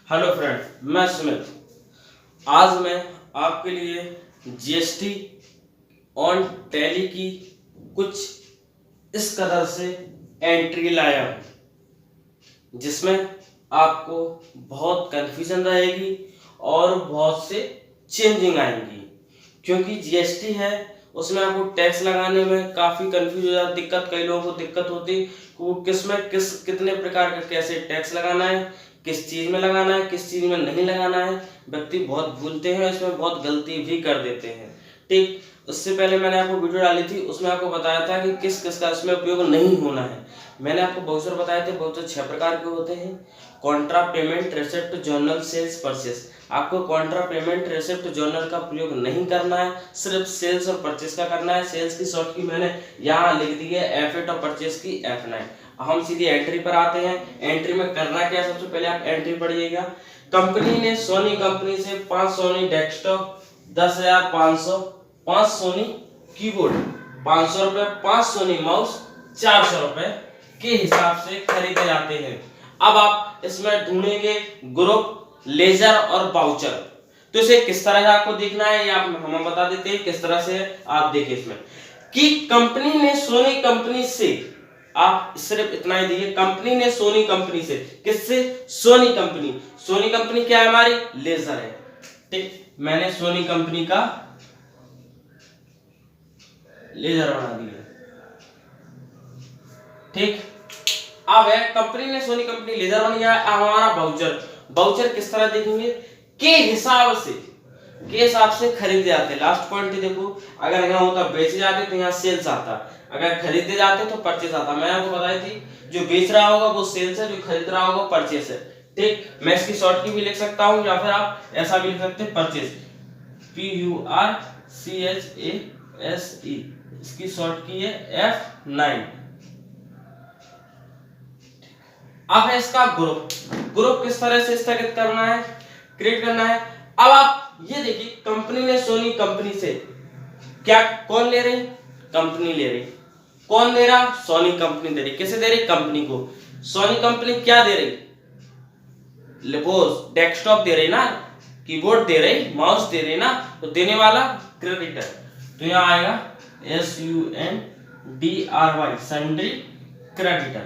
Hello friend, मैं सुमित। आज मैं आपके लिए जीएसटी ऑन टैली की कुछ इस कदर से एंट्री लाया हूँ जिसमें आपको बहुत कन्फ्यूजन रहेगी और बहुत से चेंजिंग आएंगी, क्योंकि जीएसटी है उसमें आपको टैक्स लगाने में काफ़ी कंफ्यूज हो जाती, दिक्कत कई लोगों को दिक्कत होती कि वो किस में कितने प्रकार का कैसे टैक्स लगाना है, किस चीज़ में लगाना है, किस चीज़ में नहीं लगाना है। व्यक्ति बहुत भूलते हैं, इसमें बहुत गलती भी कर देते हैं। ठीक, उससे पहले मैंने आपको वीडियो डाली थी, उसमें आपको बताया था कि किस किस का इसमें उपयोग नहीं होना है। मैंने आपको बाउचर बताए थे, बाउचर 6 प्रकार के होते हैं। Contra payment, receipt, journal, sales, purchase. आपको कॉन्ट्रा पेमेंट, रेसिप्ट, जर्नल का प्रयोग नहीं करना है, सिर्फ सेल्स और परचेस का करना है। सेल्स की शॉर्ट की मैंने यहाँ लिख दी है F8 और परचेस की F9। हम सीधी एंट्री पर आते हैं। एंट्री में करना क्या है, सबसे पहले आप एंट्री पढ़िएगा। कंपनी ने सोनी कंपनी से 5 सोनी डेस्कटॉप, 10,500, 5 सोनी कीबोर्ड, 500 रुपए, 5 सोनी माउस, 400 रुपए के हिसाब से खरीदे जाते हैं। अब आप इसमें ढूंढेंगे ग्रुप, लेजर और बाउचर। तो इसे किस तरह से आपको देखना है, ये हम बता देते हैं किस तरह से। आप देखिए इसमें कि कंपनी ने सोनी कंपनी से, आप सिर्फ इतना ही देखिए, कंपनी ने सोनी कंपनी से, किससे? Sony company. सोनी कंपनी क्या है हमारी? लेजर है। ठीक, मैंने सोनी कंपनी का लेजर बना दिया। ठीक, अब है कंपनी ने सोनी कंपनी लेजर बन गया। अब हमारा बाउचर, बाउचर किस तरह देखेंगे? के हिसाब से खरीदे जाते। लास्ट पॉइंट देखो, अगर यहाँ होता बेचे जाते तो यहाँ सेल्स आता, अगर खरीदे जाते तो परचेस आता। मैं आपको बताई थी, जो बेच रहा होगा वो सेल्स है, जो खरीद रहा होगा परचेस है। ठीक, मैं इसकी शॉर्ट की भी लिख सकता हूँ या फिर आप ऐसा भी लिख सकते हैं, परचेस, PURCHASE। इसकी शॉर्ट की है F9। अब है इसका ग्रुप। ग्रुप किस तरह से स्थगित करना है, क्रिएट करना है। अब आप ये देखिए, कंपनी ने सोनी कंपनी से क्या, कौन ले रही? कंपनी ले रही। कौन दे रहा? सोनी कंपनी दे रही। किसे दे रही? कंपनी को। सोनी कंपनी क्या दे रही? डेस्कटॉप दे रही ना, कीबोर्ड दे रही, माउस दे रही ना, तो देने वाला क्रेडिटर। तो यहाँ आएगा SUNDRY, सन्ड्री क्रेडिटर।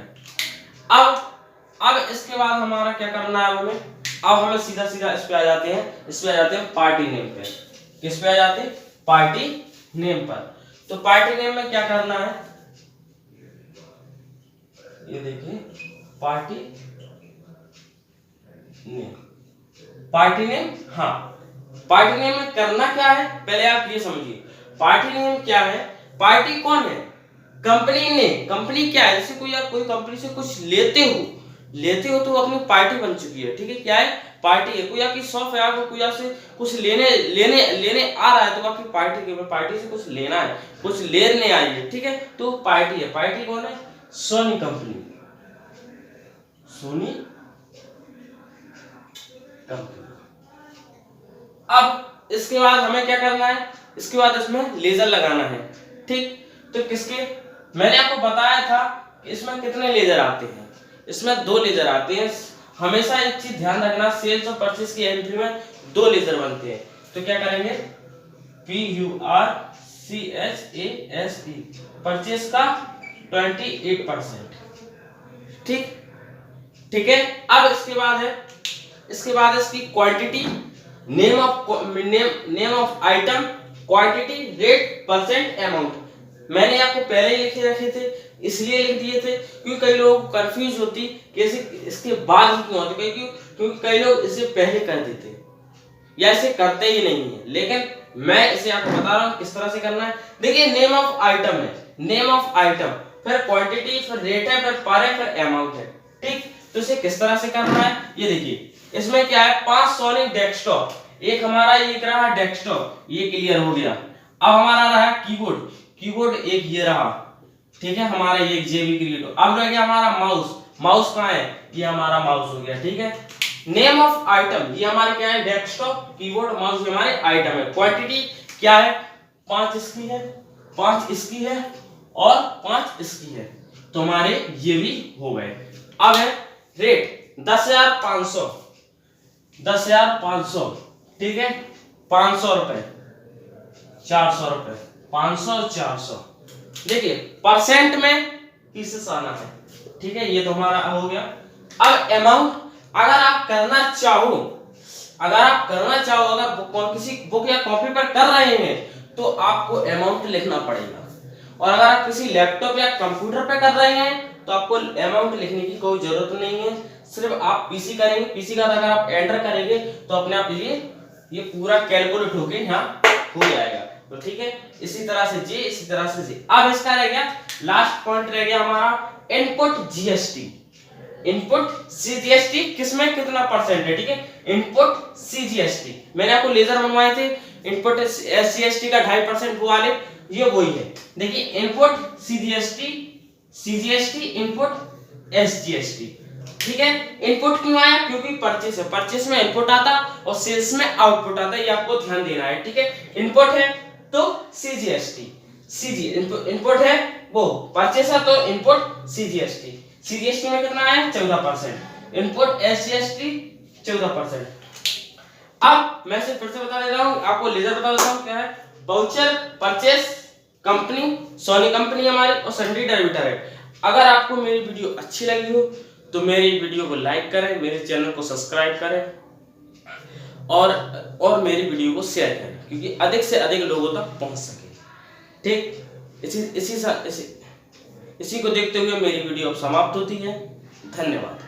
अब इसके बाद हमारा क्या करना है हमें? अब हमें सीधा सीधा इस पे आ जाते हैं, पार्टी नेम पे। किस पे आ जाते हैं? पार्टी नेम पर। तो पार्टी नेम में क्या करना है, ये देखिए, पार्टी नेम। पार्टी नेम, हाँ, पार्टी नेम में करना क्या है, पहले आप ये समझिए। पार्टी नेम क्या है? पार्टी कौन है? कंपनी ने। कंपनी क्या है? जैसे कोई आप कोई कंपनी से कुछ लेते हो तो वो अपनी पार्टी बन चुकी है। ठीक है, क्या है? पार्टी है। कोई आपकी शॉप है, आपको कोई आपसे कुछ लेने आ रहा है, तो आपकी पार्टी के, पार्टी से कुछ लेना है, कुछ लेने आई है। ठीक है, तो पार्टी है। पार्टी कौन है? Sony company. Sony company. अब इसके बाद हमें क्या करना है? इसके बाद इसमें लेजर लगाना है। ठीक, तो किसके? मैंने आपको बताया था कि इसमें कितने लेजर आते हैं। इसमें 2 लेजर आते हैं। हमेशा एक चीज ध्यान रखना, सेल्स और परचेस की एंट्री में 2 लेजर बनते हैं। तो क्या करेंगे? PURCHASE, परचेस का 28%। ठीक है। अब इसके बाद इसकी quantity, name of item, quantity, rate, percent, amount. मैंने आपको पहले ही लिखे रखे थे, इसलिए लिख दिए थे क्योंकि कई लोग कंफ्यूज होती कि इसके बाद क्यों होते, क्योंकि कई लोग इसे पहले कर देते या इसे करते ही नहीं है। लेकिन मैं इसे आपको बता रहा हूँ किस तरह से करना है। देखिए, नेम ऑफ आइटम है, नेम ऑफ आइटम, फिर क्वांटिटी, फिर रेट है, फिर पर है, फिर अमाउंट है। ठीक, तो इसे किस तरह से करना है, ये देखिए। इसमें क्या है? 5 सोनी डेस्कटॉप, एक हमारा ये रहा डेस्कटॉप, ये क्लियर हो गया। अब हमारा रहा कीबोर्ड, कीबोर्ड एक ये रहा। ठीक है, हमारा ये जेबी क्रिएट। अब रह गया हमारा माउस, माउस कहाँ है? ये हमारा माउस हो गया। ठीक है, नेम ऑफ आइटम, ये हमारे क्या है? डेस्कटॉप, कीबोर्ड, माउस, ये हमारे आइटम है। क्वांटिटी क्या है? 5 इसकी है, 5 इसकी है और 5 इसकी है, तो हमारे ये भी हो गए। अब है रेट 10,500, 10,500, ठीक है, 500 रुपए, 400 रुपए, 500 400। देखिए परसेंट में पीसेस आना है, ठीक है, ये तो हमारा हो गया। अब अमाउंट अगर आप करना चाहो, अगर बुक किसी बुक या कॉपी पर कर रहे हैं तो आपको अमाउंट लिखना पड़ेगा, और अगर आप किसी लैपटॉप या कंप्यूटर पे कर रहे हैं तो आपको अमाउंट लिखने की कोई जरूरत नहीं है, सिर्फ आप पीसी करेंगे, पीसी का अगर आप एंटर करेंगे तो अपने आप ये पूरा कैलकुलेट होके यहाँ हो जाएगा। तो ठीक है, इसी तरह से जे, इसी तरह से जे। अब इसका रह गया लास्ट पॉइंट, रह गया हमारा इनपुट जीएसटी। इनपुट सीजीएसटी किसमें कितना परसेंट है, ठीक है, इनपुट सीजीएसटी मैंने आपको लेजर बनवाए थे, इनपुट सीजीएसटी का 2.5% वो वाले, ये वही है। देखिए इनपुट सीजीएसटी इनपुट एसजीएसटी, ठीक है। इनपुट क्यों आया, क्योंकि परचेस है, परचेस में इनपुट आता और सेल्स में आउटपुट आता है, ये आपको ध्यान देना है, ठीक है। इनपुट है तो सीजीएसटी, इनपुट है वो परचेस है तो इनपुट सीजीएसटी, सीजीएसटी में कितना आया 14%, इनपुट एसजीएसटी 14%। अब मैं सिर्फ फिर से बता दे रहा हूं, आपको लेजर बता देता हूं क्या है। Voucher, purchase, company, Sony company हमारी और सन्ड्री डेबिटर है। अगर आपको मेरी वीडियो अच्छी लगी हो तो मेरी वीडियो को लाइक करें, मेरे चैनल को सब्सक्राइब करें और मेरी वीडियो को शेयर करें, क्योंकि अधिक से अधिक लोगों तक पहुंच सके, ठीक। इसी को देखते हुए मेरी वीडियो अब समाप्त होती है। धन्यवाद।